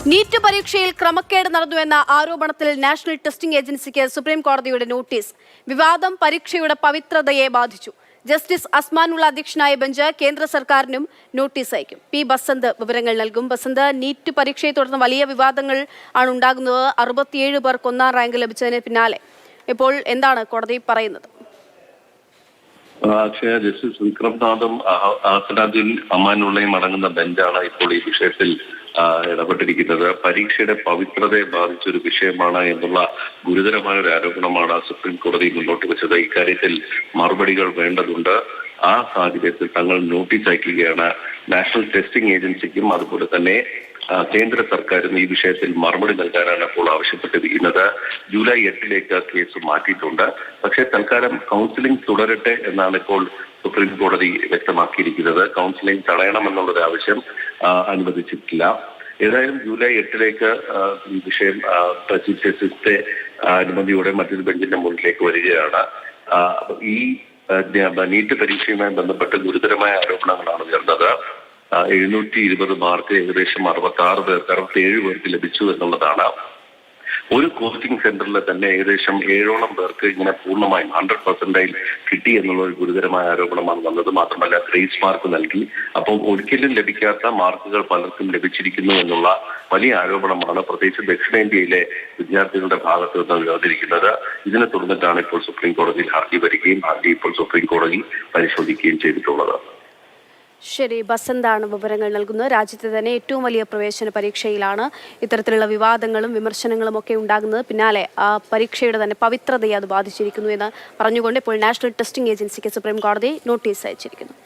NEET പരീക്ഷയിൽ ക്രമക്കേട് നടന്നുവെന്ന ആരോപണത്തിൽ നാഷണൽ ടെസ്റ്റിംഗ് ഏജൻസിക്ക് സുപ്രീം കോടതിയുടെ നോട്ടീസ്. വിവാദം പരീക്ഷയുടെ പവിത്രതയെ ബാധിച്ചു. ജസ്റ്റിസ് അസ്മാനുള്ള അധ്യക്ഷനായ ബെഞ്ച് കേന്ദ്ര സർക്കാരിനും നോട്ടീസ് അയക്കും. പി ബസന്ത് വിവരങ്ങൾ നൽകും. ബസന്ത്, നീറ്റ് പരീക്ഷയെ തുടർന്ന് വലിയ വിവാദങ്ങൾ ആണ് ഉണ്ടാകുന്നത്. 67 പേർക്ക് 1ാം റാങ്ക് ലഭിച്ചതിന് പിന്നാലെ ഇപ്പോൾ എന്താണ് കോടതി പറയുന്നത്? അക്ഷയ, ജസ്റ്റിസ് വിക്രംനാഥും അസനാദുൽ അമാനുള്ളയും അടങ്ങുന്ന ബെഞ്ചാണ് ഇപ്പോൾ ഈ വിഷയത്തിൽ ഇടപെട്ടിരിക്കുന്നത്. പരീക്ഷയുടെ പവിത്രതയെ ബാധിച്ചൊരു വിഷയമാണ് എന്നുള്ള ഗുരുതരമായ ഒരു ആരോപണമാണ് സുപ്രീം കോടതി മുന്നോട്ട് വെച്ചത്. ഇക്കാര്യത്തിൽ മറുപടികൾ വേണ്ടതുണ്ട്. ആ സാഹചര്യത്തിൽ തങ്ങൾ നോട്ടീസ് അയക്കുകയാണ് നാഷണൽ ടെസ്റ്റിംഗ് ഏജൻസിക്കും അതുപോലെ തന്നെ കേന്ദ്ര സർക്കാരും ഈ വിഷയത്തിൽ മറുപടി നൽകാനാണ് ഇപ്പോൾ ആവശ്യപ്പെട്ടിരിക്കുന്നത്. ജൂലൈ 8ലേക്ക് കേസ് മാറ്റിയിട്ടുണ്ട്. പക്ഷേ തൽക്കാലം കൗൺസിലിംഗ് തുടരട്ടെ എന്നാണ് ഇപ്പോൾ സുപ്രീം കോടതി വ്യക്തമാക്കിയിരിക്കുന്നത്. കൗൺസിലിംഗ് തടയണമെന്നുള്ളൊരു ആവശ്യം അനുവദിച്ചിട്ടില്ല. ഏതായാലും ജൂലൈ 8ലേക്ക് ഈ വിഷയം ചീഫ് ജസ്റ്റിസിന്റെ അനുമതിയോടെ മറ്റൊരു ബെഞ്ചിന്റെ മുന്നിലേക്ക് വരികയാണ്. ഈ നീറ്റ് പരീക്ഷയുമായി ബന്ധപ്പെട്ട് ഗുരുതരമായ ആരോപണങ്ങളാണ് ഉയർന്നത്. 720 മാർക്ക് ഏകദേശം 67 പേർക്ക് ലഭിച്ചു എന്നുള്ളതാണ്. ഒരു കോച്ചിങ് സെന്ററിൽ തന്നെ ഏകദേശം 7ഓളം പേർക്ക് ഇങ്ങനെ പൂർണ്ണമായും 100% കിട്ടി എന്നുള്ള ഒരു ഗുരുതരമായ ആരോപണമാണ് വന്നത്. മാത്രമല്ല ഗ്രേസ് മാർക്ക് നൽകി. അപ്പോൾ ഒരിക്കലും ലഭിക്കാത്ത മാർക്കുകൾ പലർക്കും ലഭിച്ചിരിക്കുന്നു എന്നുള്ള വലിയ ആരോപണമാണ് പ്രത്യേകിച്ച് ദക്ഷിണേന്ത്യയിലെ വിദ്യാർത്ഥികളുടെ ഭാഗത്ത് നിന്ന് ഉയർന്നിരിക്കുന്നത്. ഇതിനെ തുടർന്നിട്ടാണ് ഇപ്പോൾ സുപ്രീം കോടതിയിൽ ഹർജി വരികയും ഹർജി ഇപ്പോൾ സുപ്രീം കോടതി പരിശോധിക്കുകയും ചെയ്തിട്ടുള്ളത്. ശരി, ബസന്താണ് വിവരങ്ങൾ നൽകുന്നത്. രാജ്യത്തെ തന്നെ ഏറ്റവും വലിയ പ്രവേശന പരീക്ഷയിലാണ് ഇത്തരത്തിലുള്ള വിവാദങ്ങളും വിമർശനങ്ങളും ഒക്കെ ഉണ്ടാകുന്നത്. പിന്നാലെ ആ പരീക്ഷയുടെ തന്നെ പവിത്രതയെ അത് ബാധിച്ചിരിക്കുന്നു എന്ന് പറഞ്ഞുകൊണ്ട് ഇപ്പോൾ നാഷണൽ ടെസ്റ്റിംഗ് ഏജൻസിക്ക് സുപ്രീം കോടതി നോട്ടീസ് അയച്ചിരിക്കുന്നു.